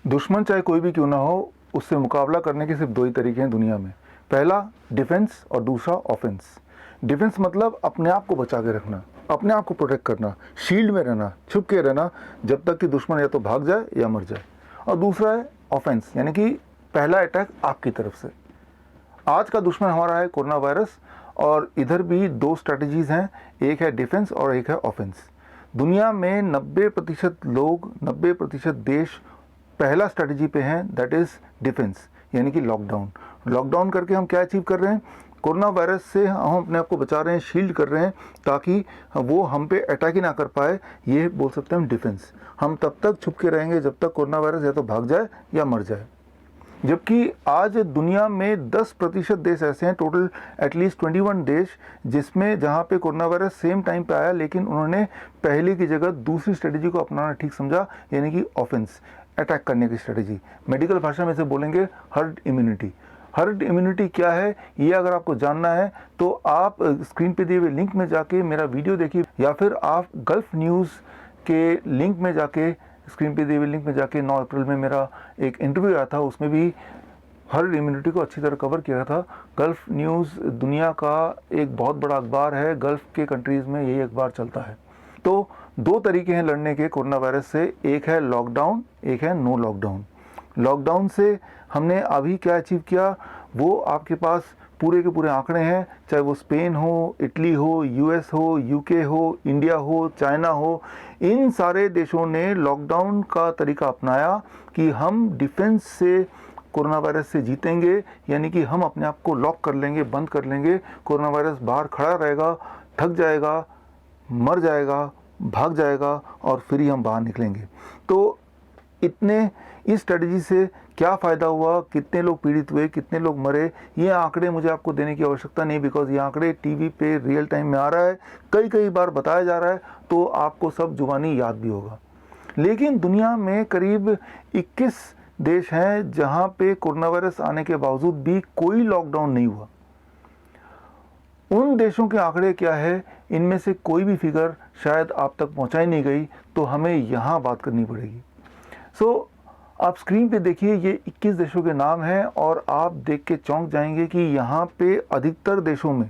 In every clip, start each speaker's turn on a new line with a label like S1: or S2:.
S1: दुश्मन चाहे कोई भी क्यों ना हो, उससे मुकाबला करने के सिर्फ दो ही तरीके हैं दुनिया में। पहला डिफेंस और दूसरा ऑफेंस। डिफेंस मतलब अपने आप को बचा के रखना, अपने आप को प्रोटेक्ट करना, शील्ड में रहना, छुप के रहना जब तक कि दुश्मन या तो भाग जाए या मर जाए। और दूसरा है ऑफेंस, यानी कि पहला अटैक आपकी तरफ से। आज का दुश्मन हमारा है कोरोना वायरस, और इधर भी दो स्ट्रैटेजीज हैं, एक है डिफेंस और एक है ऑफेंस। दुनिया में 90% लोग, 90% देश पहला स्ट्रैटेजी पे हैं, दैट इज डिफेंस, यानी कि लॉकडाउन। लॉकडाउन करके हम क्या अचीव कर रहे हैं? कोरोना वायरस से हम अपने आप को बचा रहे हैं, शील्ड कर रहे हैं, ताकि वो हम पे अटैक ही ना कर पाए। ये बोल सकते हैं हम डिफेंस। हम तब तक छुप के रहेंगे जब तक कोरोना वायरस या तो भाग जाए या मर जाए। जबकि आज दुनिया में 10% देश ऐसे हैं, टोटल एटलीस्ट 21 देश, जिसमें जहाँ पे कोरोना वायरस सेम टाइम पे आया, लेकिन उन्होंने पहले की जगह दूसरी स्ट्रेटेजी को अपनाना ठीक समझा, यानी कि ऑफेंस, अटैक करने की स्ट्रेटेजी। मेडिकल भाषा में से बोलेंगे हर्ड इम्यूनिटी। हर्ड इम्यूनिटी क्या है, ये अगर आपको जानना है तो आप स्क्रीन पे दिए हुए लिंक में जाके मेरा वीडियो देखिए, या फिर आप गल्फ न्यूज़ के लिंक में जाके, स्क्रीन पे दिए हुए लिंक में जाके 9 अप्रैल में मेरा एक इंटरव्यू आया था, उसमें भी हर्ड इम्यूनिटी को अच्छी तरह कवर किया था। गल्फ न्यूज़ दुनिया का एक बहुत बड़ा अखबार है, गल्फ के कंट्रीज़ में यही अखबार चलता है। तो दो तरीके हैं लड़ने के कोरोना वायरस से, एक है लॉकडाउन, एक है नो लॉकडाउन। लॉकडाउन से हमने अभी क्या अचीव किया, वो आपके पास पूरे के पूरे आंकड़े हैं, चाहे वो स्पेन हो, इटली हो, यूएस हो, यूके हो, इंडिया हो, चाइना हो। इन सारे देशों ने लॉकडाउन का तरीका अपनाया कि हम डिफेंस से कोरोना वायरस से जीतेंगे, यानी कि हम अपने आप को लॉक कर लेंगे, बंद कर लेंगे। कोरोना वायरस बाहर खड़ा रहेगा, थक जाएगा, मर जाएगा, भाग जाएगा, और फिर ही हम बाहर निकलेंगे। तो इस स्ट्रेटजी से क्या फ़ायदा हुआ, कितने लोग पीड़ित हुए, कितने लोग मरे, ये आंकड़े मुझे आपको देने की आवश्यकता नहीं, बिकॉज ये आंकड़े टीवी पे रियल टाइम में आ रहा है, कई बार बताया जा रहा है, तो आपको सब जुबानी याद भी होगा। लेकिन दुनिया में करीब 21 देश हैं जहां पे कोरोना वायरस आने के बावजूद भी कोई लॉकडाउन नहीं हुआ। उन देशों के आंकड़े क्या है, इनमें से कोई भी फिगर शायद आप तक पहुंचाई नहीं गई, तो हमें यहाँ बात करनी पड़ेगी। आप स्क्रीन पे देखिए, ये 21 देशों के नाम हैं, और आप देख के चौंक जाएंगे कि यहाँ पे अधिकतर देशों में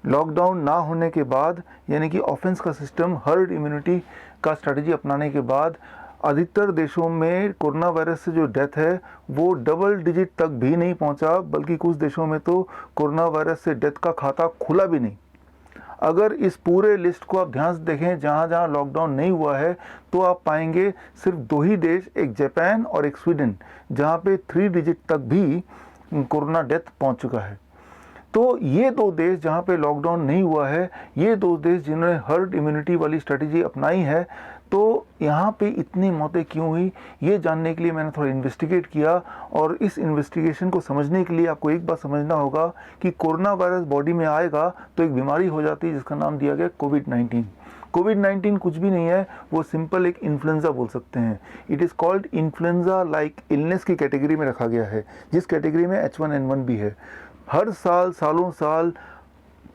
S1: लॉकडाउन ना होने के बाद, यानी कि ऑफेंस का सिस्टम, हर्ड इम्यूनिटी का स्ट्रेटजी अपनाने के बाद, अधिकतर देशों में कोरोना वायरस से जो डेथ है वो डबल डिजिट तक भी नहीं पहुंचा, बल्कि कुछ देशों में तो कोरोना वायरस से डेथ का खाता खुला भी नहीं। अगर इस पूरे लिस्ट को आप ध्यान से देखें, जहाँ जहाँ लॉकडाउन नहीं हुआ है, तो आप पाएंगे सिर्फ दो ही देश, एक जापान और एक स्वीडन, जहाँ पे 3 डिजिट तक भी कोरोना डेथ पहुँच चुका है। तो ये दो देश जहाँ पे लॉकडाउन नहीं हुआ है, ये दो देश जिन्होंने हर्ड इम्यूनिटी वाली स्ट्रेटजी अपनाई है, तो यहाँ पे इतनी मौतें क्यों हुई, ये जानने के लिए मैंने थोड़ा इन्वेस्टिगेट किया। और इस इन्वेस्टिगेशन को समझने के लिए आपको एक बात समझना होगा कि कोरोना वायरस बॉडी में आएगा तो एक बीमारी हो जाती है जिसका नाम दिया गया कोविड-19। कोविड-19 कुछ भी नहीं है, वो सिंपल एक इन्फ्लुएंजा बोल सकते हैं। It is called influenza like illness की कैटेगरी में रखा गया है, जिस कैटेगरी में H1N1 भी है। हर साल, सालों साल,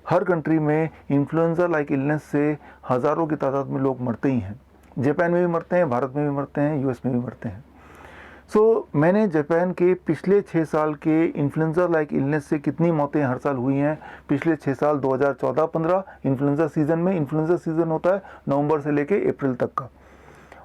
S1: हर कंट्री में इन्फ्लुएंजा लाइक इलनेस से हज़ारों की तादाद में लोग मरते ही हैं। जापान में भी मरते हैं, भारत में भी मरते हैं, यूएस में भी मरते हैं। मैंने जापान के पिछले 6 साल के इन्फ्लुएंजा लाइक इलनेस से कितनी मौतें हर साल हुई हैं, पिछले 6 साल 2014-15 इन्फ्लुएंजा सीज़न में, इन्फ्लुएंजा सीज़न होता है नवंबर से लेके अप्रैल तक का,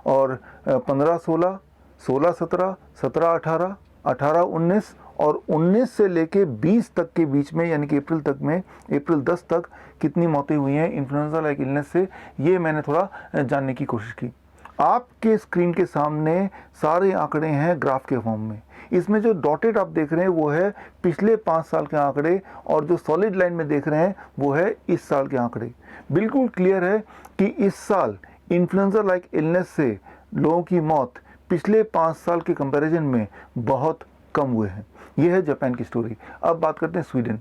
S1: और 15-16, 16-17, 17-18, 18-19 और 19 से लेके 20 तक के बीच में, यानी कि अप्रैल तक में, अप्रैल 10 तक कितनी मौतें हुई हैं इन्फ्लुएंजा लाइक इलनेस से, ये मैंने थोड़ा जानने की कोशिश की। आपके स्क्रीन के सामने सारे आंकड़े हैं ग्राफ के फॉर्म में। इसमें जो डॉटेड आप देख रहे हैं वो है पिछले 5 साल के आंकड़े, और जो सॉलिड लाइन में देख रहे हैं वो है इस साल के आंकड़े। बिल्कुल क्लियर है कि इस साल इन्फ्लुएंजा लाइक इलनेस से लोगों की मौत पिछले 5 साल के कंपैरिजन में बहुत कम हुए हैं। यह है जापान की स्टोरी। अब बात करते हैं स्वीडन।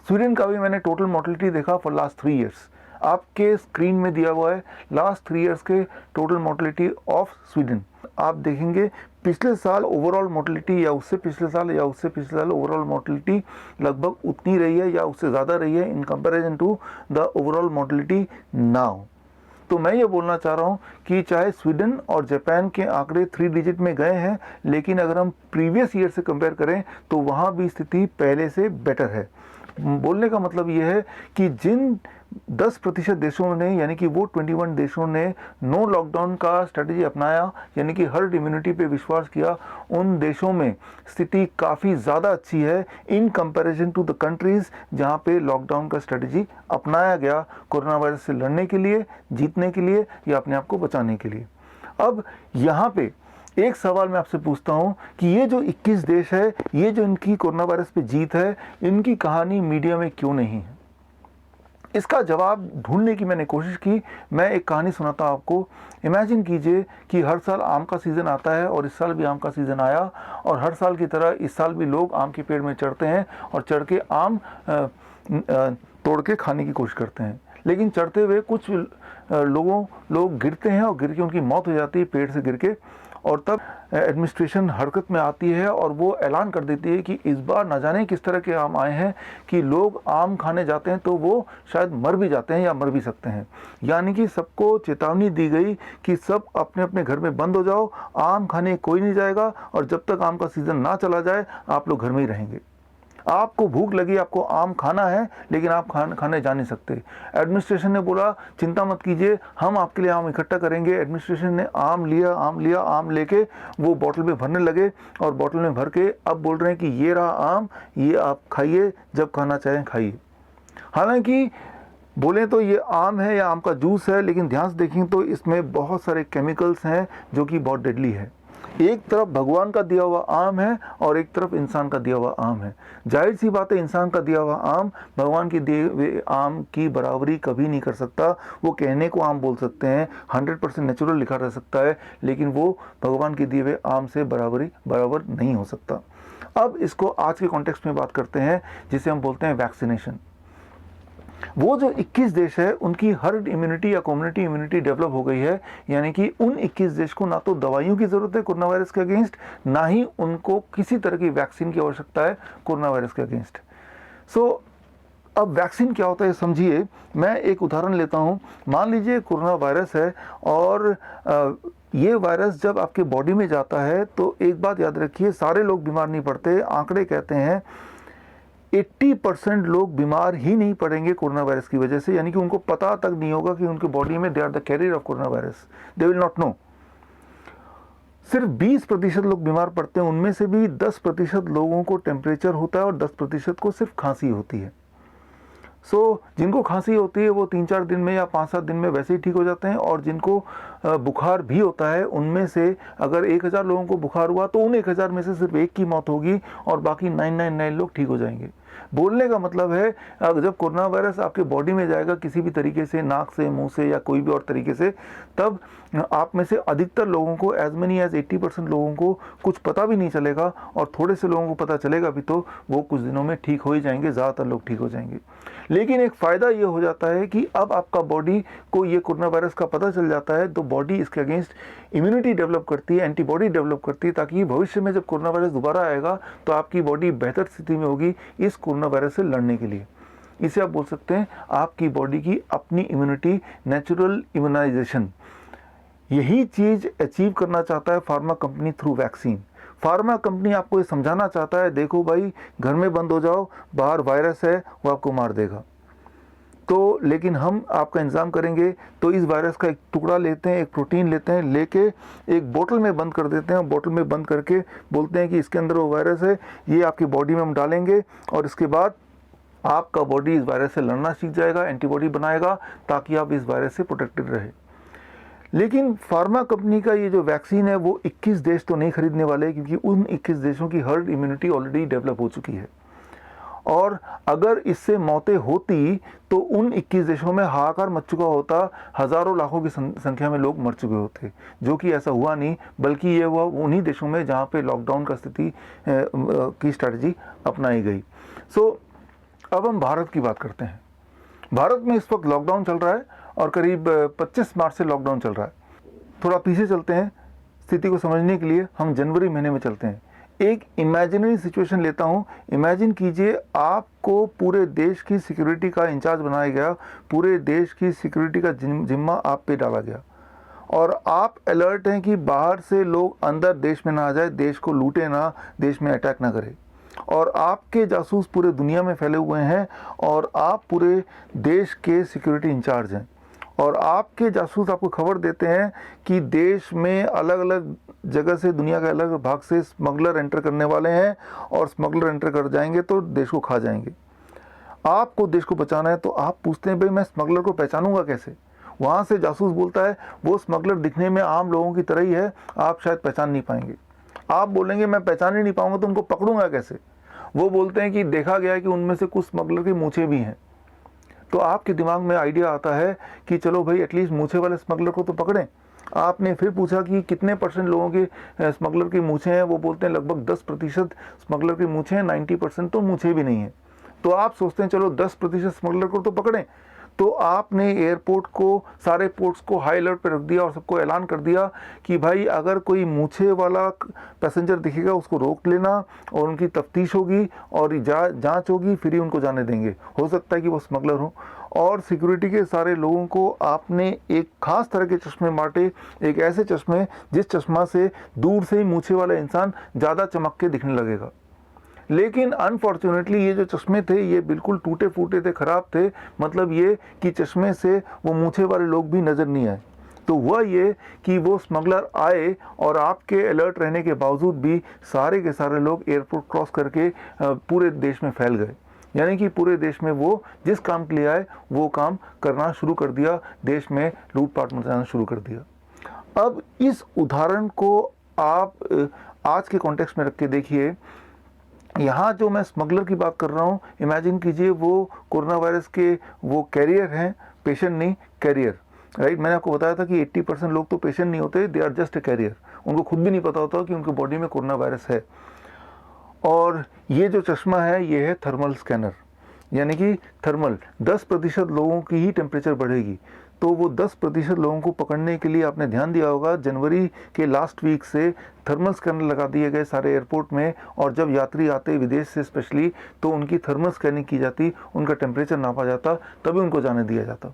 S1: स्वीडन का भी मैंने टोटल मोर्टेलिटी देखा फॉर लास्ट 3 ईयर्स। आपके स्क्रीन में दिया हुआ है लास्ट 3 ईयर्स के टोटल मोर्टेलिटी ऑफ स्वीडन। आप देखेंगे पिछले साल ओवरऑल मोर्टेलिटी, या उससे पिछले साल, या उससे पिछले साल ओवरऑल मोर्टेलिटी लगभग उतनी रही है या उससे ज़्यादा रही है in comparison to the overall mortality now. तो मैं ये बोलना चाह रहा हूँ कि चाहे स्वीडन और जापान के आंकड़े 3 डिजिट में गए हैं, लेकिन अगर हम प्रीवियस ईयर से कंपेयर करें तो वहाँ भी स्थिति पहले से बेटर है। बोलने का मतलब ये है कि जिन 10% देशों ने, यानी कि वो 21 देशों ने नो लॉकडाउन का स्ट्रेटजी अपनाया, यानी कि हर्ड इम्यूनिटी पे विश्वास किया, उन देशों में स्थिति काफ़ी ज़्यादा अच्छी है in comparison to the countries जहाँ पे लॉकडाउन का स्ट्रेटजी अपनाया गया कोरोना वायरस से लड़ने के लिए, जीतने के लिए या अपने आप को बचाने के लिए। अब यहाँ पे एक सवाल मैं आपसे पूछता हूँ कि ये जो 21 देश है, ये जो इनकी कोरोना वायरस पे जीत है, इनकी कहानी मीडिया में क्यों नहीं है? इसका जवाब ढूंढने की मैंने कोशिश की। मैं एक कहानी सुनाता हूँ आपको। इमेजिन कीजिए कि हर साल आम का सीज़न आता है और इस साल भी आम का सीज़न आया, और हर साल की तरह इस साल भी लोग आम के पेड़ में चढ़ते हैं और चढ़ के आम तोड़ के खाने की कोशिश करते हैं। लेकिन चढ़ते हुए कुछ लोग गिरते हैं और गिर के उनकी मौत हो जाती है पेड़ से गिर के, और तब एडमिनिस्ट्रेशन हरकत में आती है और वो ऐलान कर देती है कि इस बार न जाने किस तरह के आम आए हैं कि लोग आम खाने जाते हैं तो वो शायद मर भी जाते हैं या मर भी सकते हैं। यानी कि सबको चेतावनी दी गई कि सब अपने अपने घर में बंद हो जाओ, आम खाने कोई नहीं जाएगा, और जब तक आम का सीज़न ना चला जाए आप लोग घर में ही रहेंगे। आपको भूख लगी, आपको आम खाना है, लेकिन आप खाने जा नहीं सकते। एडमिनिस्ट्रेशन ने बोला चिंता मत कीजिए, हम आपके लिए आम इकट्ठा करेंगे। एडमिनिस्ट्रेशन ने आम लिया, आम लेके वो बॉटल में भरने लगे, और बॉटल में भर के अब बोल रहे हैं कि ये रहा आम, ये आप खाइए, जब खाना चाहें खाइए। हालांकि बोले तो ये आम है या आम का जूस है, लेकिन ध्यान से देखें तो इसमें बहुत सारे केमिकल्स हैं जो कि बहुत डेडली है। एक तरफ भगवान का दिया हुआ आम है और एक तरफ इंसान का दिया हुआ आम है। जाहिर सी बात है, इंसान का दिया हुआ आम भगवान के दिए हुए आम की बराबरी कभी नहीं कर सकता। वो कहने को आम बोल सकते हैं, 100% नेचुरल लिखा रह सकता है, लेकिन वो भगवान के दिए हुए आम से बराबर नहीं हो सकता। अब इसको आज के कॉन्टेक्स्ट में बात करते हैं, जिसे हम बोलते हैं वैक्सीनेशन। वो जो 21 देश है उनकी हर्ड इम्यूनिटी या कम्युनिटी इम्यूनिटी डेवलप हो गई है, यानी कि उन 21 देश को ना तो दवाइयों की ज़रूरत है कोरोना वायरस के अगेंस्ट, ना ही उनको किसी तरह की वैक्सीन की आवश्यकता है कोरोना वायरस के अगेंस्ट। अब वैक्सीन क्या होता है समझिए। मैं एक उदाहरण लेता हूँ। मान लीजिए कोरोना वायरस है, और ये वायरस जब आपके बॉडी में जाता है तो एक बात याद रखिए, सारे लोग बीमार नहीं पड़ते। आंकड़े कहते हैं 80% लोग बीमार ही नहीं पड़ेंगे कोरोना वायरस की वजह से, यानी कि उनको पता तक नहीं होगा कि उनके बॉडी में they are the carrier of corona virus, they will not know. सिर्फ 20% लोग बीमार पड़ते हैं, उनमें से भी 10% लोगों को टेम्परेचर होता है और 10% को सिर्फ खांसी होती है। जिनको खांसी होती है वो 3-4 दिन में या 5-7 दिन में वैसे ही ठीक हो जाते हैं, और जिनको बुखार भी होता है उनमें से अगर 1000 लोगों को बुखार हुआ तो उन 1000 में से सिर्फ एक की मौत होगी और बाकी 999 लोग ठीक हो जाएंगे। बोलने का मतलब है, जब कोरोना वायरस आपके बॉडी में जाएगा किसी भी तरीके से, नाक से, मुंह से या कोई भी और तरीके से, तब आप में से अधिकतर लोगों को, एज मेनी एज 80% लोगों को कुछ पता भी नहीं चलेगा, और थोड़े से लोगों को पता चलेगा भी तो वो कुछ दिनों में ठीक हो ही जाएंगे, ज़्यादातर लोग ठीक हो जाएंगे। लेकिन एक फ़ायदा ये हो जाता है कि अब आपका बॉडी को ये कोरोना वायरस का पता चल जाता है, तो बॉडी इसके अगेंस्ट इम्यूनिटी डेवलप करती है, एंटीबॉडी डेवलप करती है, ताकि भविष्य में जब कोरोना वायरस दोबारा आएगा तो आपकी बॉडी बेहतर स्थिति में होगी इस कोरोना वायरस से लड़ने के लिए। इसे आप बोल सकते हैं आपकी बॉडी की अपनी इम्यूनिटी, नेचुरल इम्यूनाइजेशन। यही चीज़ अचीव करना चाहता है pharma company through vaccine. Pharma company आपको ये समझाना चाहता है, देखो भाई घर में बंद हो जाओ, बाहर वायरस है वो आपको मार देगा, तो लेकिन हम आपका इंतज़ाम करेंगे। तो इस वायरस का एक टुकड़ा लेते हैं, एक प्रोटीन लेते हैं, लेके एक बोतल में बंद कर देते हैं, बोतल में बंद करके बोलते हैं कि इसके अंदर वो वायरस है, ये आपकी बॉडी में हम डालेंगे, और इसके बाद आपका बॉडी इस वायरस से लड़ना सीख जाएगा, एंटीबॉडी बनाएगा, ताकि आप इस वायरस से प्रोटेक्टेड रहे। लेकिन फार्मा कंपनी का ये जो वैक्सीन है वो 21 देश तो नहीं खरीदने वाले, क्योंकि उन 21 देशों की हर्ड इम्यूनिटी ऑलरेडी डेवलप हो चुकी है, और अगर इससे मौतें होती तो उन 21 देशों में हाहाकार मच चुका होता, हज़ारों लाखों की संख्या में लोग मर चुके होते, जो कि ऐसा हुआ नहीं, बल्कि ये हुआ उन्हीं देशों में जहाँ पे लॉकडाउन का स्थिति की स्ट्रैटेजी अपनाई गई। अब हम भारत की बात करते हैं। भारत में इस वक्त लॉकडाउन चल रहा है और करीब 25 मार्च से लॉकडाउन चल रहा है। थोड़ा पीछे चलते हैं स्थिति को समझने के लिए, हम जनवरी महीने में चलते हैं। एक इमेजिनरी सिचुएशन लेता हूँ। इमेजिन कीजिए आपको पूरे देश की सिक्योरिटी का इंचार्ज बनाया गया, पूरे देश की सिक्योरिटी का जिम्मा आप पे डाला गया और आप अलर्ट हैं कि बाहर से लोग अंदर देश में ना आ जाए, देश को लूटे ना, देश में अटैक ना करे। और आपके जासूस पूरे दुनिया में फैले हुए हैं और आप पूरे देश के सिक्योरिटी इंचार्ज हैं और आपके जासूस आपको खबर देते हैं कि देश में अलग अलग जगह से, दुनिया के अलग भाग से स्मगलर एंटर करने वाले हैं और स्मगलर एंटर कर जाएंगे तो देश को खा जाएंगे। आपको देश को बचाना है तो आप पूछते हैं भाई मैं स्मगलर को पहचानूंगा कैसे? वहाँ से जासूस बोलता है वो स्मगलर दिखने में आम लोगों की तरह ही है, आप शायद पहचान नहीं पाएंगे। आप बोलेंगे मैं पहचान ही नहीं पाऊंगा तो उनको पकड़ूंगा कैसे? वो बोलते हैं कि देखा गया है कि उनमें से कुछ स्मगलर की मूछें भी हैं। तो आपके दिमाग में आइडिया आता है कि चलो भाई एटलीस्ट मूछे वाले स्मगलर को तो पकड़ें। आपने फिर पूछा कि कितने % लोगों के स्मगलर की मूछें हैं? वो बोलते हैं लगभग 10% स्मगलर की मूछें हैं, 90% तो मूछें भी नहीं है। तो आप सोचते हैं चलो 10% स्मगलर को तो पकड़ें। तो आपने एयरपोर्ट को, सारे पोर्ट्स को हाई अलर्ट पर रख दिया और सबको ऐलान कर दिया कि भाई अगर कोई मूछे वाला पैसेंजर दिखेगा उसको रोक लेना और उनकी तफ्तीश होगी और जांच होगी, फिर ही उनको जाने देंगे। हो सकता है कि वो स्मगलर हो। और सिक्योरिटी के सारे लोगों को आपने एक खास तरह के चश्मे बांटे, एक ऐसे चश्मे जिस चश्मा से दूर से ही मूछे वाला इंसान ज़्यादा चमक के दिखने लगेगा। लेकिन अनफॉर्चुनेटली ये जो चश्मे थे ये बिल्कुल टूटे फूटे थे, ख़राब थे। मतलब ये कि चश्मे से वो मूछे वाले लोग भी नज़र नहीं आए। तो हुआ ये कि वो स्मगलर आए और आपके अलर्ट रहने के बावजूद भी सारे के सारे लोग एयरपोर्ट क्रॉस करके पूरे देश में फैल गए। यानी कि पूरे देश में वो जिस काम के लिए आए वो काम करना शुरू कर दिया, देश में लूटपाट मचाना शुरू कर दिया। अब इस उदाहरण को आप आज के कॉन्टेक्स्ट में रख के देखिए। यहाँ जो मैं स्मगलर की बात कर रहा हूँ, इमेजिन कीजिए वो कोरोना वायरस के वो कैरियर हैं, पेशेंट नहीं, कैरियर। राइट, मैंने आपको बताया था कि 80% लोग तो पेशेंट नहीं होते, they are just a carrier. उनको खुद भी नहीं पता होता कि उनके बॉडी में कोरोना वायरस है। और ये जो चश्मा है ये है थर्मल स्कैनर, यानी कि थर्मल 10% लोगों की ही टेम्परेचर बढ़ेगी। तो वो 10% लोगों को पकड़ने के लिए आपने ध्यान दिया होगा, जनवरी के लास्ट वीक से थर्मल स्कैनर लगा दिए गए सारे एयरपोर्ट में। और जब यात्री आते विदेश से स्पेशली, तो उनकी थर्मल स्कैनिंग की जाती, उनका टेम्परेचर नापा जाता, तभी उनको जाने दिया जाता।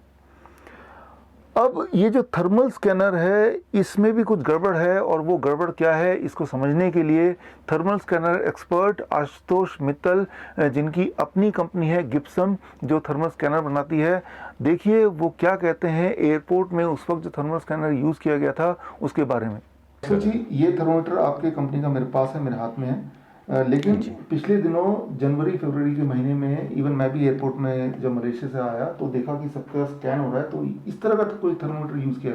S1: अब ये जो थर्मल स्कैनर है इसमें भी कुछ गड़बड़ है, और वो गड़बड़ क्या है इसको समझने के लिए thermal scanner expert Ashutosh Mittal, जिनकी अपनी कंपनी है गिब्सन जो थर्मल स्कैनर बनाती है, देखिए वो क्या कहते हैं एयरपोर्ट में उस वक्त जो थर्मल स्कैनर यूज़ किया गया था उसके बारे में। तो जी ये थर्मोमीटर आपके कंपनी का मेरे पास है, मेरे हाथ में है। लेकिन पिछले दिनों जनवरी फरवरी के महीने में इवन मैं भी एयरपोर्ट में जब मलेशिया से आया तो देखा कि सबका स्कैन हो रहा है, तो इस तरह का कोई थर्मोमीटर यूज़ किया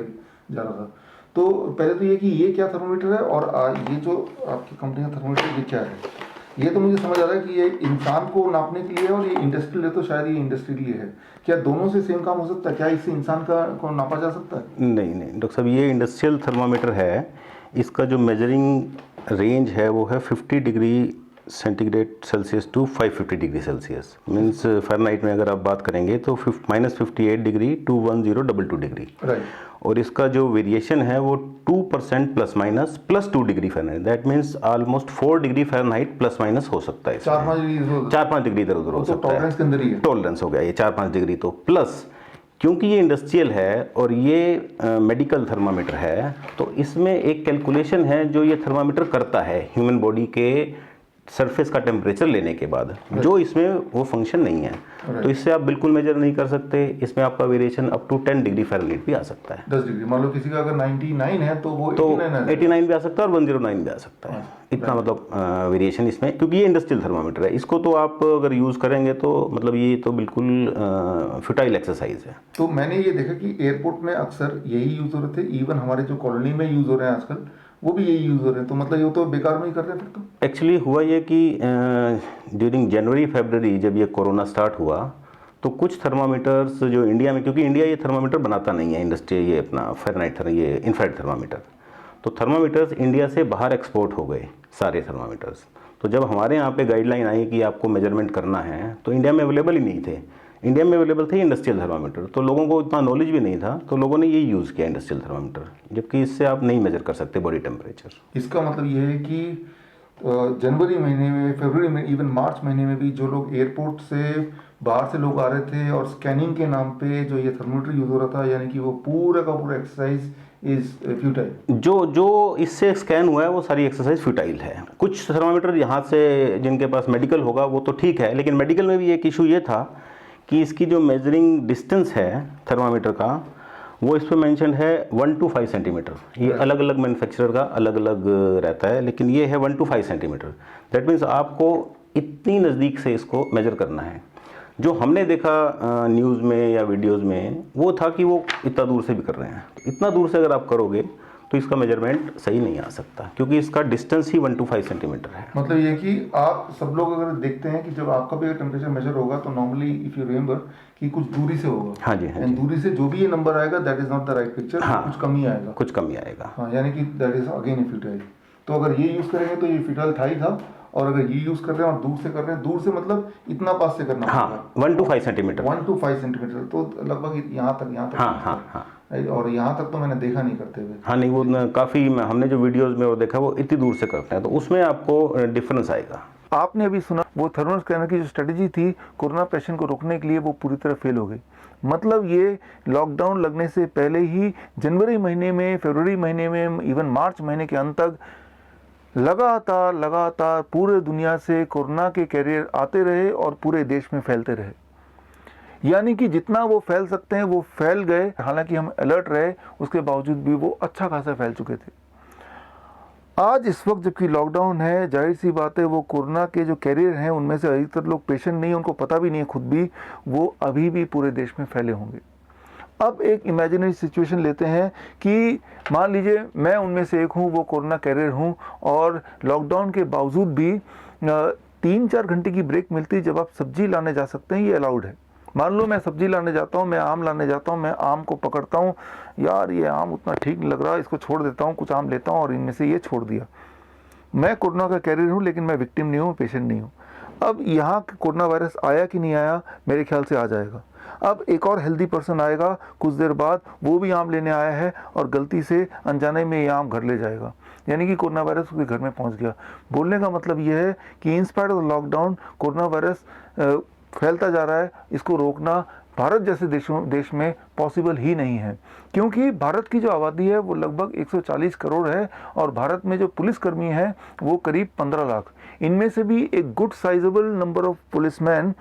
S1: जा रहा था। तो पहले तो ये कि ये क्या थर्मोमीटर है और ये जो आपकी कंपनी का थर्मोमीटर ये क्या है, ये तो मुझे समझ आ रहा है कि ये इंसान को नापने के लिए है और ये इंडस्ट्रियल है, तो शायद ये इंडस्ट्री के लिए है। क्या दोनों से सेम काम हो सकता है? क्या इससे इंसान को नापा जा सकता है?
S2: नहीं डॉक्टर साहब, ये इंडस्ट्रियल थर्मामीटर है। इसका जो मेजरिंग रेंज है वो है 50 degree centigrade Celsius to 550 degree Celsius. Means Fahrenheit में अगर आप बात करेंगे तो -58 डिग्री टू 1022 डिग्री।
S1: राइट।
S2: और इसका जो वेरिएशन है वो 2% plus minus +2 degree Fahrenheit. That means almost 4 degree Fahrenheit plus minus हो सकता है। 4-5 डिग्री इधर उधर हो सकता है।
S1: टॉलरेंस के अंदर ही है।
S2: टॉलरेंस हो गया ये 4-5 डिग्री। तो प्लस क्योंकि ये इंडस्ट्रियल है और ये मेडिकल थर्मामीटर है, तो इसमें एक कैलकुलेशन है जो ये थर्मामीटर करता है ह्यूमन बॉडी के सरफेस का टेम्परेचर लेने के बाद, जो इसमें वो फंक्शन नहीं है। तो इससे आप बिल्कुल मेजर नहीं कर सकते। इसमें आपका variation up to 10 degree Fahrenheit भी आ सकता है।
S1: 10 डिग्री, मान लो किसी का अगर 99 है तो वो
S2: 89 भी आ सकता है और 109 भी आ सकता है। इतना मतलब वेरिएशन इसमें, क्योंकि ये इंडस्ट्रियल थर्मामीटर है। इसको तो आप अगर यूज़ करेंगे तो मतलब ये तो बिल्कुल फुटाइल एक्सरसाइज है।
S1: तो मैंने ये देखा कि एयरपोर्ट में अक्सर यही यूज़ हो रहे थे, इवन हमारे जो कॉलोनी में यूज़ हो रहे हैं आजकल वो भी यही यूज़ हो रहे हैं। तो मतलब ये तो बेकार में ही कर रहे हैं फिर तो।
S2: एक्चुअली हुआ ये कि ड्यूरिंग जनवरी फरवरी जब ये कोरोना स्टार्ट हुआ तो कुछ थर्मामीटर्स जो इंडिया में, क्योंकि इंडिया ये थर्मामीटर बनाता नहीं है, इंडस्ट्री ये अपना फ़ारेनहाइट ये इंफ्रारेड थर्मामीटर, तो थर्मामीटर्स इंडिया से बाहर एक्सपोर्ट हो गए सारे थर्मामीटर्स। तो जब हमारे यहाँ पे गाइडलाइन आई कि आपको मेजरमेंट करना है तो इंडिया में अवेलेबल ही नहीं थे। इंडिया में अवेलेबल थे इंडस्ट्रियल थर्मामीटर, तो लोगों को इतना नॉलेज भी नहीं था, तो लोगों ने ये यूज़ किया इंडस्ट्रियल थर्मामीटर, जबकि इससे आप नहीं मेजर कर सकते बॉडी टेम्परेचर।
S1: इसका मतलब ये है कि जनवरी महीने में, फरवरी में, इवन मार्च महीने में भी जो लोग एयरपोर्ट से बाहर से लोग आ रहे थे और स्कैनिंग के नाम पे जो ये थर्मोमीटर यूज हो रहा था, यानी कि वो पूरा का पूरा एक्सरसाइज इज फ्यूटाइल।
S2: जो इससे स्कैन हुआ है वो सारी एक्सरसाइज फ्यूटाइल है। कुछ थर्मामीटर यहाँ से जिनके पास मेडिकल होगा वो तो ठीक है, लेकिन मेडिकल में भी एक इशू ये था कि इसकी जो मेजरिंग डिस्टेंस है थर्मामीटर का, वो इस पर मैंशन है 1 to 5 सेंटीमीटर। ये अलग अलग मैन्युफैक्चरर का अलग अलग रहता है, लेकिन ये है 1 to 5 सेंटीमीटर। दैट मीन्स आपको इतनी नज़दीक से इसको मेजर करना है। जो हमने देखा न्यूज़ में या वीडियोज़ में वो था कि वो इतना दूर से भी कर रहे हैं। तो इतना दूर से अगर आप करोगे तो इसका मेजरमेंट सही नहीं आ सकता, क्योंकि इसका डिस्टेंस ही 1 to 5 सेंटीमीटर है।
S1: मतलब ये कि आप सब लोग अगर देखते हैं कि जब आपका भी टेम्परेचर मेजर होगा तो नॉर्मली इफ यू रिमेंबर कि कुछ दूरी से होगा।
S2: हाँ जी, हाँ जी।
S1: दूरी से जो भी ये नंबर आएगा that is not the right picture.
S2: हाँ,
S1: कुछ कम ही आएगा,
S2: कुछ कम ही आएगा।
S1: हाँ, यानी कि दैट इज अगेन फ्यूटाइल। तो अगर ये यूज करेंगे तो ये फ्यूटाइल था ही था, और अगर ये यूज कर रहे हैं और दूर से कर रहे हैं, दूर से मतलब इतना पास से करना,
S2: हाँ, 1 to 5 सेंटीमीटर।
S1: 1 to 5 सेंटीमीटर, तो लगभग यहाँ तक।
S2: हाँ हाँ हाँ।
S1: और यहाँ तक तो मैंने देखा नहीं करते हुए।
S2: हाँ नहीं, वो काफ़ी हमने जो वीडियोस में वो देखा वो इतनी दूर से करते हैं, तो उसमें आपको डिफरेंस आएगा।
S1: आपने अभी सुना वो थर्मल स्कैनर की जो स्ट्रेटजी थी कोरोना पेशेंट को रोकने के लिए, वो पूरी तरह फेल हो गई। मतलब ये लॉकडाउन लगने से पहले ही जनवरी महीने में, फरवरी महीने में, इवन मार्च महीने के अंत तक लगातार पूरे दुनिया से कोरोना के कैरियर आते रहे और पूरे देश में फैलते रहे। यानी कि जितना वो फैल सकते हैं वो फैल गए। हालांकि हम अलर्ट रहे, उसके बावजूद भी वो अच्छा खासा फैल चुके थे। आज इस वक्त जबकि लॉकडाउन है, जाहिर सी बात है वो कोरोना के जो कैरियर हैं उनमें से अधिकतर लोग पेशेंट नहीं, उनको पता भी नहीं है खुद भी, वो अभी भी पूरे देश में फैले होंगे। अब एक इमेजिनरी सिचुएशन लेते हैं कि मान लीजिए मैं उनमें से एक हूँ, वो कोरोना कैरियर हूँ, और लॉकडाउन के बावजूद भी 3-4 घंटे की ब्रेक मिलती जब आप सब्जी लाने जा सकते हैं, ये अलाउड है। मान लो मैं सब्जी लाने जाता हूँ, मैं आम लाने जाता हूँ, मैं आम को पकड़ता हूँ, यार ये आम उतना ठीक नहीं लग रहा, इसको छोड़ देता हूँ, कुछ आम लेता हूँ और इनमें से ये छोड़ दिया। मैं कोरोना का कैरियर हूँ, लेकिन मैं विक्टिम नहीं हूँ, पेशेंट नहीं हूँ। अब यहाँ कोरोना वायरस आया कि नहीं आया, मेरे ख्याल से आ जाएगा। अब एक और हेल्दी पर्सन आएगा कुछ देर बाद, वो भी आम लेने आया है और गलती से अनजाने में ये आम घर ले जाएगा, यानी कि कोरोना वायरस उसके घर में पहुंच गया। बोलने का मतलब ये है कि in spite of lockdown corona virus फैलता जा रहा है। इसको रोकना भारत जैसे देश में पॉसिबल ही नहीं है, क्योंकि भारत की जो आबादी है वो लगभग 140 करोड़ है और भारत में जो पुलिसकर्मी हैं वो करीब 15 लाख। इनमें से भी एक good sizable number of policeman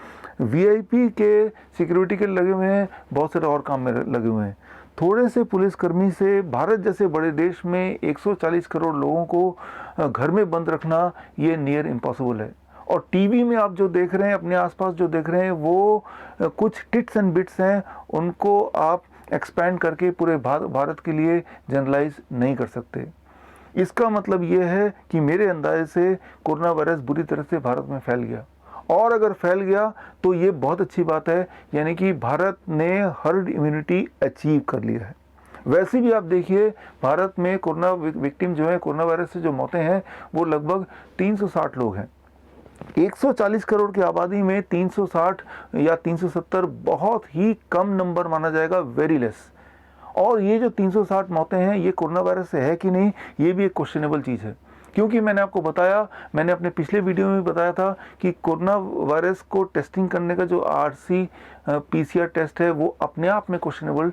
S1: VIP के सिक्योरिटी के लगे हुए हैं, बहुत सारे और काम में लगे हुए हैं। थोड़े से पुलिसकर्मी से भारत जैसे बड़े देश में 140 करोड़ लोगों को घर में बंद रखना ये नियर इम्पॉसिबल है। और टीवी में आप जो देख रहे हैं, अपने आसपास जो देख रहे हैं, वो कुछ टिट्स एंड बिट्स हैं, उनको आप एक्सपैंड करके पूरे भारत के लिए जनरलाइज नहीं कर सकते। इसका मतलब ये है कि मेरे अंदाजे से कोरोना वायरस बुरी तरह से भारत में फैल गया, और अगर फैल गया तो ये बहुत अच्छी बात है, यानी कि भारत ने हर्ड इम्यूनिटी अचीव कर लिया है। वैसे भी आप देखिए भारत में कोरोना विक्टिम जो है, कोरोना वायरस से जो मौतें हैं वो लगभग 360 लोग हैं। 140 करोड़ की आबादी में 360 या 370 बहुत ही कम नंबर माना जाएगा, वेरी लेस। और ये जो 360 मौतें हैं ये कोरोना वायरस से है कि नहीं, ये भी एक क्वेश्चनेबल चीज़ है, क्योंकि मैंने आपको बताया, मैंने अपने पिछले वीडियो में बताया था कि कोरोना वायरस को टेस्टिंग करने का जो आरसी पीसीआर टेस्ट है वो अपने आप में क्वेश्चनेबल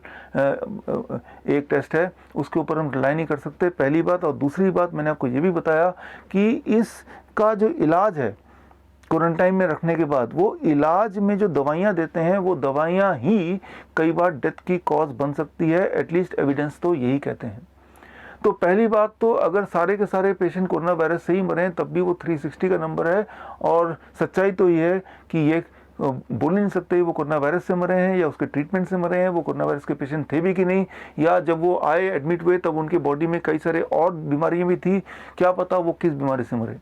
S1: एक टेस्ट है, उसके ऊपर हम रिलाई नहीं कर सकते, पहली बात। और दूसरी बात, मैंने आपको ये भी बताया कि इसका जो इलाज है क्वारंटाइन में रखने के बाद, वो इलाज में जो दवाइयाँ देते हैं वो दवाइयाँ ही कई बार डेथ की कॉज बन सकती है, एटलीस्ट एविडेंस तो यही कहते हैं। तो पहली बात तो अगर सारे के सारे पेशेंट कोरोना वायरस से ही मरे तब भी वो 360 का नंबर है, और सच्चाई तो ये है कि ये बोल नहीं सकते वो कोरोना वायरस से मरे हैं या उसके ट्रीटमेंट से मरे हैं, वो कोरोना वायरस के पेशेंट थे भी कि नहीं, या जब वो आए एडमिट हुए तब उनके बॉडी में कई सारे और बीमारियाँ भी थी, क्या पता वो किस बीमारी से मरे।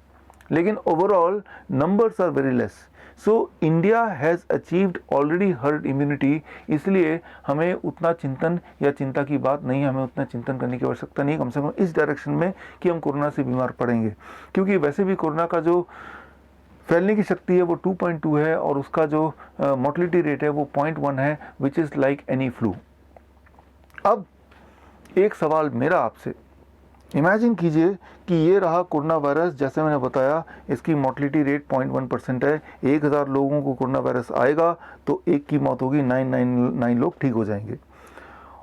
S1: लेकिन overall numbers are very less. So India has achieved already herd immunity, इसलिए हमें उतना चिंतन या चिंता की बात नहीं है, हमें उतना चिंतन करने की आवश्यकता नहीं, कम से कम इस डायरेक्शन में कि हम कोरोना से बीमार पड़ेंगे, क्योंकि वैसे भी कोरोना का जो फैलने की शक्ति है वो 2.2 है और उसका जो मोर्टलिटी रेट है वो 0.1 है, which is like any flu. अब एक सवाल मेरा आपसे इमेजिन कीजिए कि ये रहा कोरोना वायरस। जैसे मैंने बताया, इसकी मोर्टलिटी रेट 0.1% है। 1000 लोगों को कोरोना वायरस आएगा तो एक की मौत होगी, 999 लोग ठीक हो जाएंगे।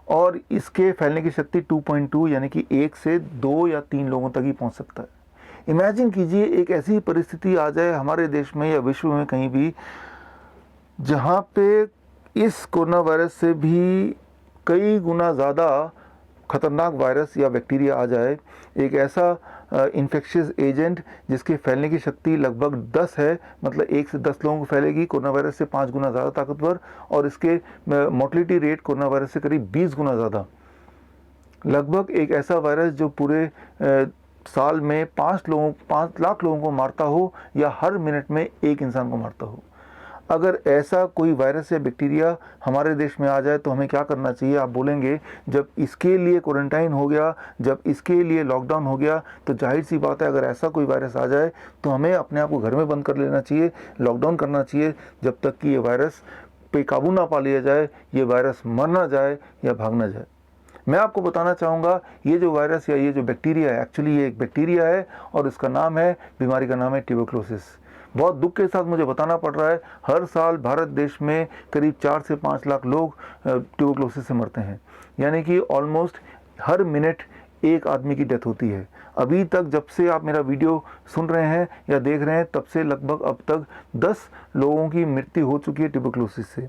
S1: और इसके फैलने की शक्ति 2.2 यानी कि 1 से 2 या 3 लोगों तक ही पहुंच सकता है। इमेजिन कीजिए एक ऐसी परिस्थिति आ जाए हमारे देश में या विश्व में कहीं भी, जहां पे इस कोरोना वायरस से भी कई गुना ज़्यादा खतरनाक वायरस या बैक्टीरिया आ जाए। एक ऐसा इन्फेक्शियस एजेंट जिसके फैलने की शक्ति लगभग 10 है, मतलब 1 से 10 लोगों को फैलेगी, कोरोना वायरस से 5 गुना ज़्यादा ताकतवर, और इसके मोर्टलिटी रेट कोरोना वायरस से करीब 20 गुना ज़्यादा। लगभग एक ऐसा वायरस जो पूरे साल में 5 लाख लोगों को मारता हो या हर मिनट में एक इंसान को मारता हो। अगर ऐसा कोई वायरस या बैक्टीरिया हमारे देश में आ जाए तो हमें क्या करना चाहिए? आप बोलेंगे, जब इसके लिए क्वारंटाइन हो गया, जब इसके लिए लॉकडाउन हो गया, तो जाहिर सी बात है अगर ऐसा कोई वायरस आ जाए तो हमें अपने आप को घर में बंद कर लेना चाहिए, लॉकडाउन करना चाहिए, जब तक कि ये वायरस पे काबू ना पा लिया जाए, ये वायरस मर ना जाए या भाग ना जाए। मैं आपको बताना चाहूँगा, ये जो वायरस या ये जो बैक्टीरिया है, एक्चुअली ये एक बैक्टीरिया है और इसका नाम है, बीमारी का नाम है ट्यूबरक्लोसिस। बहुत दुख के साथ मुझे बताना पड़ रहा है, हर साल भारत देश में करीब 4 से 5 लाख लोग ट्यूबरक्लोसिस से मरते हैं, यानी कि ऑलमोस्ट हर मिनट एक आदमी की डेथ होती है। अभी तक जब से आप मेरा वीडियो सुन रहे हैं या देख रहे हैं, तब से लगभग अब तक 10 लोगों की मृत्यु हो चुकी है ट्यूबरक्लोसिस से।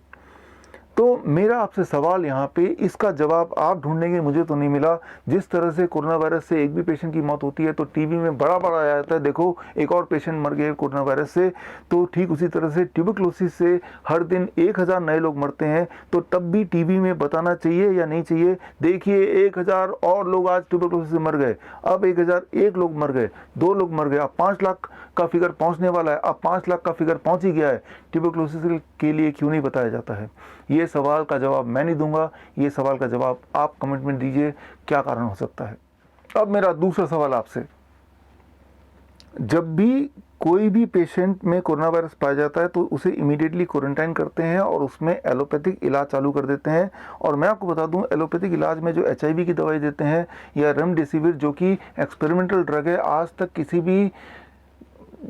S1: तो मेरा आपसे सवाल यहाँ पे, इसका जवाब आप ढूंढेंगे, मुझे तो नहीं मिला। जिस तरह से कोरोना वायरस से एक भी पेशेंट की मौत होती है तो टीवी में बड़ा आ जाता है, देखो एक और पेशेंट मर गए कोरोना वायरस से, तो ठीक उसी तरह से ट्यूबरक्लोसिस से हर दिन 1000 नए लोग मरते हैं। तो तब भी टीवी में बताना चाहिए या नहीं चाहिए? देखिए 1000 और लोग आज ट्यूबरक्लोसिस से मर गए, अब 1001 लोग मर गए, 2 लोग मर गए, अब 5 लाख का फिगर पहुंचने वाला है, अब 5 लाख का फिगर पहुंच ही गया है। ट्यूबरक्लोसिस के लिए क्यों नहीं बताया जाता है? ये सवाल का जवाब मैं नहीं दूंगा, ये सवाल का जवाब आप कमेंट में दीजिए, क्या कारण हो सकता है। अब मेरा दूसरा सवाल आपसे, जब भी कोई भी पेशेंट में कोरोना वायरस पाया जाता है तो उसे इमीडिएटली क्वारंटाइन करते हैं और उसमें एलोपैथिक इलाज चालू कर देते हैं। और मैं आपको बता दूं, एलोपैथिक इलाज में जो HIV की दवाई देते हैं या रेमडेसिविर, जो कि एक्सपेरिमेंटल ड्रग है, आज तक किसी भी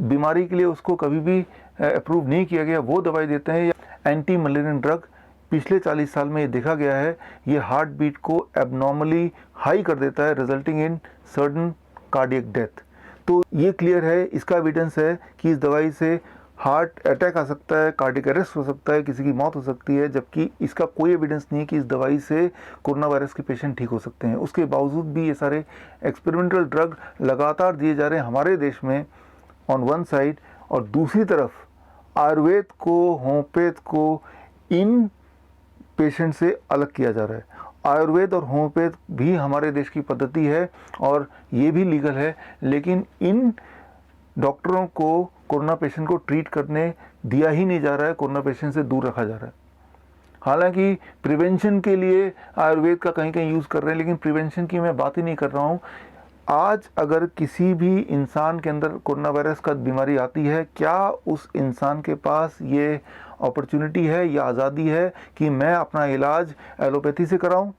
S1: बीमारी के लिए उसको कभी भी अप्रूव नहीं किया गया, वो दवाई देते हैं। या एंटी मलेरियन ड्रग, पिछले 40 साल में ये देखा गया है, ये हार्ट बीट को एबनॉर्मली हाई कर देता है, resulting in sudden cardiac death. तो ये क्लियर है, इसका एविडेंस है कि इस दवाई से हार्ट अटैक आ सकता है, कार्डियक अरेस्ट हो सकता है, किसी की मौत हो सकती है, जबकि इसका कोई एविडेंस नहीं है कि इस दवाई से कोरोना वायरस के पेशेंट ठीक हो सकते हैं। उसके बावजूद भी ये सारे एक्सपेरिमेंटल ड्रग लगातार दिए जा रहे हैं हमारे देश में ऑन वन साइड, और दूसरी तरफ आयुर्वेद को, होम्योपैथ को इन पेशेंट से अलग किया जा रहा है। आयुर्वेद और होम्योपैथ भी हमारे देश की पद्धति है और ये भी लीगल है, लेकिन इन डॉक्टरों को कोरोना पेशेंट को ट्रीट करने दिया ही नहीं जा रहा है, कोरोना पेशेंट से दूर रखा जा रहा है। हालांकि प्रिवेंशन के लिए आयुर्वेद का कहीं कहीं यूज़ कर रहे हैं, लेकिन प्रिवेंशन की मैं बात ही नहीं कर रहा हूँ। आज अगर किसी भी इंसान के अंदर कोरोना वायरस का बीमारी आती है, क्या उस इंसान के पास ये अपॉर्चुनिटी है या आज़ादी है कि मैं अपना इलाज एलोपैथी से कराऊं,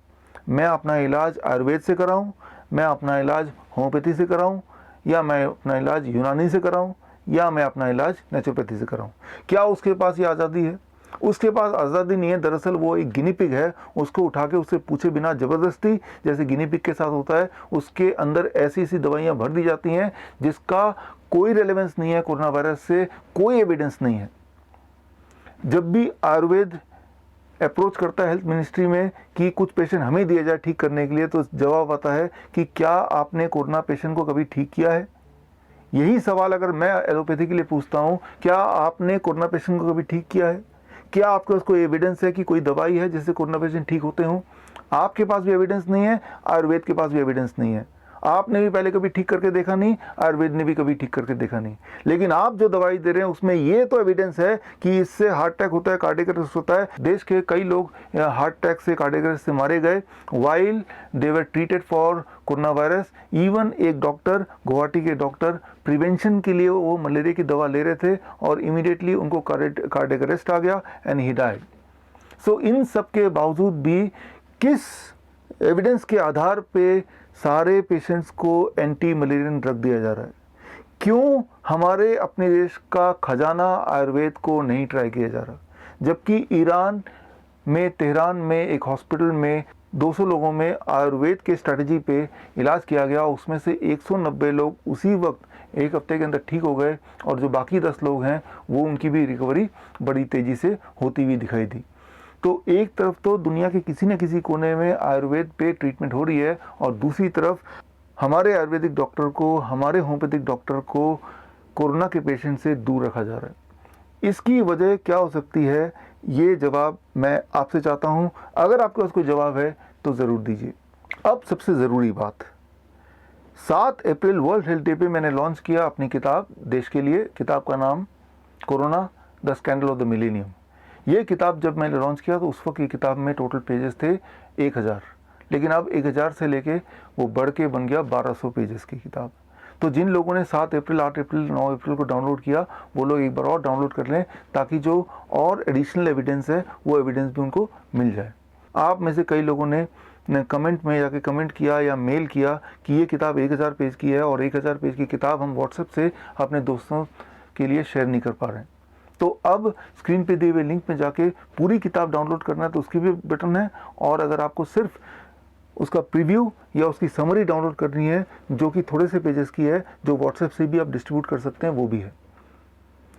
S1: मैं अपना इलाज आयुर्वेद से कराऊं, मैं अपना इलाज होम्योपैथी से कराऊं, या मैं अपना इलाज यूनानी से कराऊं, या मैं अपना इलाज नेचुरोपैथी से कराऊं? क्या उसके पास ये आज़ादी है? उसके पास आज़ादी नहीं है। दरअसल वो एक गिनी पिग है, उसको उठा के उससे पूछे बिना ज़बरदस्ती, जैसे गिनी पिग के साथ होता है, उसके अंदर ऐसी ऐसी दवाइयाँ भर दी जाती हैं जिसका कोई रेलेवेंस नहीं है, कोरोना वायरस से कोई एविडेंस नहीं है। जब भी आयुर्वेद अप्रोच करता है हेल्थ मिनिस्ट्री में कि कुछ पेशेंट हमें दिया जाए ठीक करने के लिए, तो जवाब आता है कि क्या आपने कोरोना पेशेंट को कभी ठीक किया है? यही सवाल अगर मैं एलोपैथी के लिए पूछता हूँ, क्या आपने कोरोना पेशेंट को कभी ठीक किया है? क्या आपके पास कोई एविडेंस है कि कोई दवाई है जिससे कोरोना पेशेंट ठीक होते हों? आपके पास भी एविडेंस नहीं है, आयुर्वेद के पास भी एविडेंस नहीं है। आपने भी पहले कभी ठीक करके देखा नहीं, आयुर्वेद ने भी कभी ठीक करके देखा नहीं। लेकिन आप जो दवाई दे रहे हैं उसमें ये तो एविडेंस है कि इससे हार्ट अटैक होता है, कार्डियक अरेस्ट होता है। देश के कई लोग हार्ट अटैक से, कार्डियक अरेस्ट से मारे गए while they were treated for corona virus. Even एक डॉक्टर, गुवाहाटी के डॉक्टर, प्रिवेंशन के लिए वो मलेरिया की दवा ले रहे थे और इमीडिएटली उनको कार्डियक अरेस्ट आ गया एंड ही डाइड। सो इन सब के बावजूद भी किस एविडेंस के आधार पे सारे पेशेंट्स को एंटी मलेरियन ड्रग दिया जा रहा है? क्यों हमारे अपने देश का खजाना आयुर्वेद को नहीं ट्राई किया जा रहा? जबकि ईरान में तेहरान में एक हॉस्पिटल में 200 लोगों में आयुर्वेद के स्ट्रैटेजी पे इलाज किया गया, उसमें से 190 लोग उसी वक्त एक हफ्ते के अंदर ठीक हो गए, और जो बाकी 10 लोग हैं वो उनकी भी रिकवरी बड़ी तेज़ी से होती हुई दिखाई दी। तो एक तरफ तो दुनिया के किसी न किसी कोने में आयुर्वेद पे ट्रीटमेंट हो रही है, और दूसरी तरफ हमारे आयुर्वेदिक डॉक्टर को, हमारे होम्योपैथिक डॉक्टर को कोरोना के पेशेंट से दूर रखा जा रहा है। इसकी वजह क्या हो सकती है, ये जवाब मैं आपसे चाहता हूँ। अगर आपके पास कोई जवाब है तो ज़रूर दीजिए। अब सबसे ज़रूरी बात, 7 अप्रैल वर्ल्ड हेल्थ डे पे मैंने लॉन्च किया अपनी किताब देश के लिए। किताब का नाम corona the scandal of the millennium. ये किताब जब मैंने लॉन्च किया तो उस वक्त ये किताब में टोटल पेजेस थे 1000, लेकिन अब 1000 से लेके वो बढ़ के बन गया 1200 पेजेस की किताब। तो जिन लोगों ने 7 अप्रैल, 8 अप्रैल, 9 अप्रैल को डाउनलोड किया, वो लोग एक बार और डाउनलोड कर लें, ताकि जो और एडिशनल एविडेंस है वो एविडेंस भी उनको मिल जाए। आप में से कई लोगों ने कमेंट में जाके कमेंट किया या मेल किया कि ये किताब 1000 पेज की है, और 1000 पेज की किताब हम व्हाट्सएप से अपने दोस्तों के लिए शेयर नहीं कर पा रहे हैं। तो अब स्क्रीन पे दिए हुए लिंक में जाके पूरी किताब डाउनलोड करना है तो उसकी भी बटन है, और अगर आपको सिर्फ उसका प्रीव्यू या उसकी समरी डाउनलोड करनी है जो कि थोड़े से पेजेस की है, जो व्हाट्सएप से भी आप डिस्ट्रीब्यूट कर सकते हैं, वो भी है।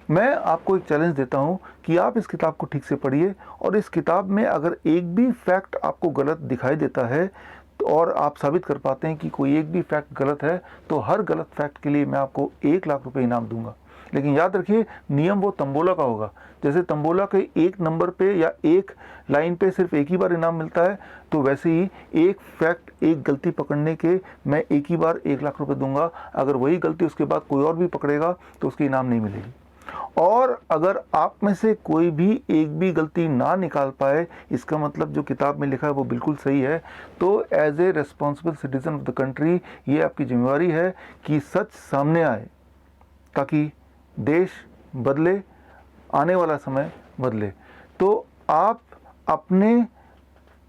S1: मैं आपको एक चैलेंज देता हूं कि आप इस किताब को ठीक से पढ़िए, और इस किताब में अगर एक भी फैक्ट आपको गलत दिखाई देता है और आप साबित कर पाते हैं कि कोई एक भी फैक्ट गलत है, तो हर गलत फैक्ट के लिए मैं आपको 1 लाख रुपए इनाम दूंगा। लेकिन याद रखिए, नियम वो तंबोला का होगा। जैसे तंबोला के एक नंबर पे या एक लाइन पे सिर्फ एक ही बार इनाम मिलता है, तो वैसे ही एक फैक्ट, एक गलती पकड़ने के मैं एक ही बार 1 लाख रुपए दूंगा। अगर वही गलती उसके बाद कोई और भी पकड़ेगा तो उसकी इनाम नहीं मिलेगी। और अगर आप में से कोई भी एक भी गलती ना निकाल पाए, इसका मतलब जो किताब में लिखा है वो बिल्कुल सही है। तो as a responsible citizen of the country, ये आपकी जिम्मेवारी है कि सच सामने आए, ताकि देश बदले, आने वाला समय बदले। तो आप अपने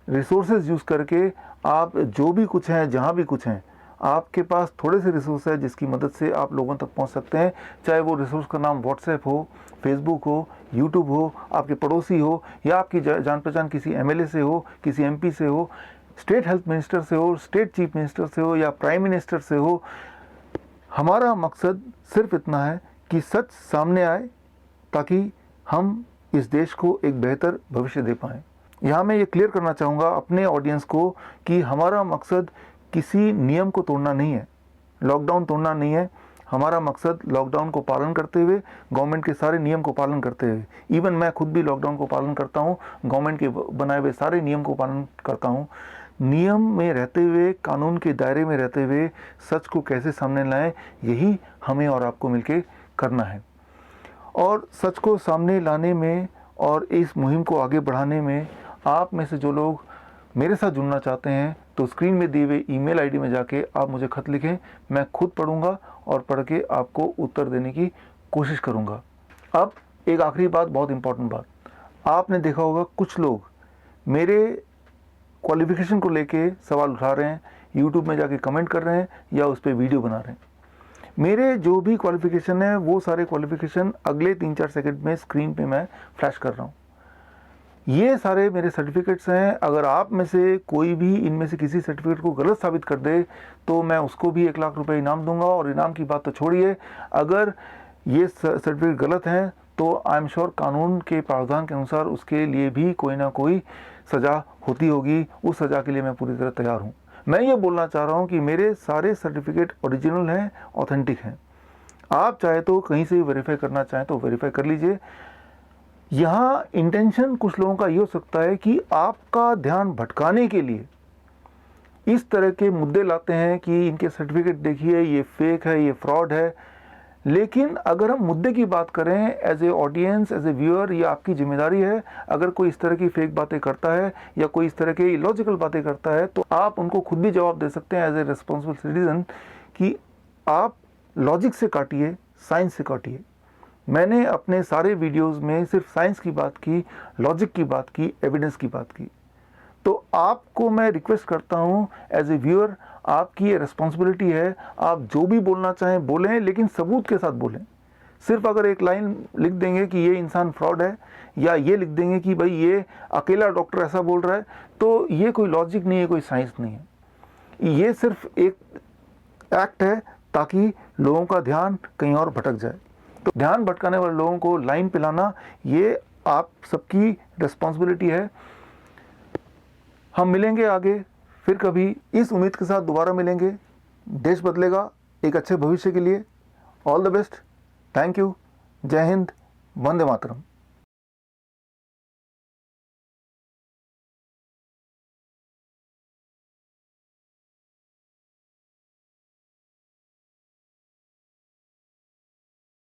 S1: रिसोर्सेज यूज़ करके, आप जो भी कुछ हैं, जहाँ भी कुछ हैं, आपके पास थोड़े से रिसोर्स है जिसकी मदद से आप लोगों तक पहुंच सकते हैं। चाहे वो रिसोर्स का नाम व्हाट्सएप हो, फेसबुक हो, यूट्यूब हो, आपके पड़ोसी हो, या आपकी जान पहचान किसी एमएलए से हो, किसी एमपी से हो, स्टेट हेल्थ मिनिस्टर से हो, स्टेट चीफ मिनिस्टर से हो, या प्राइम मिनिस्टर से हो। हमारा मकसद सिर्फ इतना है कि सच सामने आए, ताकि हम इस देश को एक बेहतर भविष्य दे पाएँ। यहाँ मैं ये क्लियर करना चाहूँगा अपने ऑडियंस को कि हमारा मकसद किसी नियम को तोड़ना नहीं है, लॉकडाउन तोड़ना नहीं है। हमारा मकसद लॉकडाउन को पालन करते हुए, गवर्नमेंट के सारे नियम को पालन करते हुए, इवन मैं खुद भी लॉकडाउन को पालन करता हूँ, गवर्नमेंट के बनाए हुए सारे नियम को पालन करता हूँ। नियम में रहते हुए, कानून के दायरे में रहते हुए सच को कैसे सामने लाएं, यही हमें और आपको मिलके करना है। और सच को सामने लाने में और इस मुहिम को आगे बढ़ाने में आप में से जो लोग मेरे साथ जुड़ना चाहते हैं, तो स्क्रीन में दिए हुए ईमेल आईडी में जाके आप मुझे खत लिखें। मैं खुद पढ़ूंगा और पढ़ के आपको उत्तर देने की कोशिश करूंगा। अब एक आखिरी बात, बहुत इंपॉर्टेंट बात, आपने देखा होगा कुछ लोग मेरे क्वालिफिकेशन को लेके सवाल उठा रहे हैं, यूट्यूब में जाके कमेंट कर रहे हैं या उस पर वीडियो बना रहे हैं। मेरे जो भी क्वालिफिकेशन है वो सारे क्वालिफिकेशन अगले 3-4 सेकंड में स्क्रीन पे मैं फ्लैश कर रहा हूँ। ये सारे मेरे सर्टिफिकेट्स हैं। अगर आप में से कोई भी इनमें से किसी सर्टिफिकेट को गलत साबित कर दे तो मैं उसको भी 1 लाख रुपए इनाम दूंगा। और इनाम की बात तो छोड़िए, अगर ये सर्टिफिकेट गलत हैं तो आई एम श्योर कानून के प्रावधान के अनुसार उसके लिए भी कोई ना कोई सज़ा होती होगी। उस सज़ा के लिए मैं पूरी तरह तैयार हूँ। मैं ये बोलना चाह रहा हूँ कि मेरे सारे सर्टिफिकेट ओरिजिनल हैं, ऑथेंटिक हैं। आप चाहे तो कहीं से भी वेरीफाई करना चाहें तो वेरीफाई कर लीजिए। यहाँ इंटेंशन कुछ लोगों का ये हो सकता है कि आपका ध्यान भटकाने के लिए इस तरह के मुद्दे लाते हैं कि इनके सर्टिफिकेट देखिए, ये फेक है, ये फ्रॉड है। लेकिन अगर हम मुद्दे की बात करें, as a audience, as a viewer, ये आपकी जिम्मेदारी है। अगर कोई इस तरह की फेक बातें करता है या कोई इस तरह के इलॉजिकल बातें करता है तो आप उनको खुद भी जवाब दे सकते हैं एज ए रिस्पॉन्सिबल सिटीजन कि आप लॉजिक से काटिए, साइंस से काटिए। मैंने अपने सारे वीडियोस में सिर्फ साइंस की बात की, लॉजिक की बात की, एविडेंस की बात की। तो आपको मैं रिक्वेस्ट करता हूं एज ए व्यूअर, आपकी ये रिस्पॉन्सिबिलिटी है, आप जो भी बोलना चाहें बोलें, लेकिन सबूत के साथ बोलें। सिर्फ अगर एक लाइन लिख देंगे कि ये इंसान फ्रॉड है, या ये लिख देंगे कि भाई ये अकेला डॉक्टर ऐसा बोल रहा है, तो ये कोई लॉजिक नहीं है, कोई साइंस नहीं है। ये सिर्फ एक एक्ट है ताकि लोगों का ध्यान कहीं और भटक जाए। तो ध्यान भटकाने वाले लोगों को लाइन पिलाना, ये आप सबकी रिस्पॉन्सिबिलिटी है। हम मिलेंगे आगे फिर कभी, इस उम्मीद के साथ दोबारा मिलेंगे। देश बदलेगा एक अच्छे भविष्य के लिए। All the best. Thank you. जय हिंद। वंदे मातरम।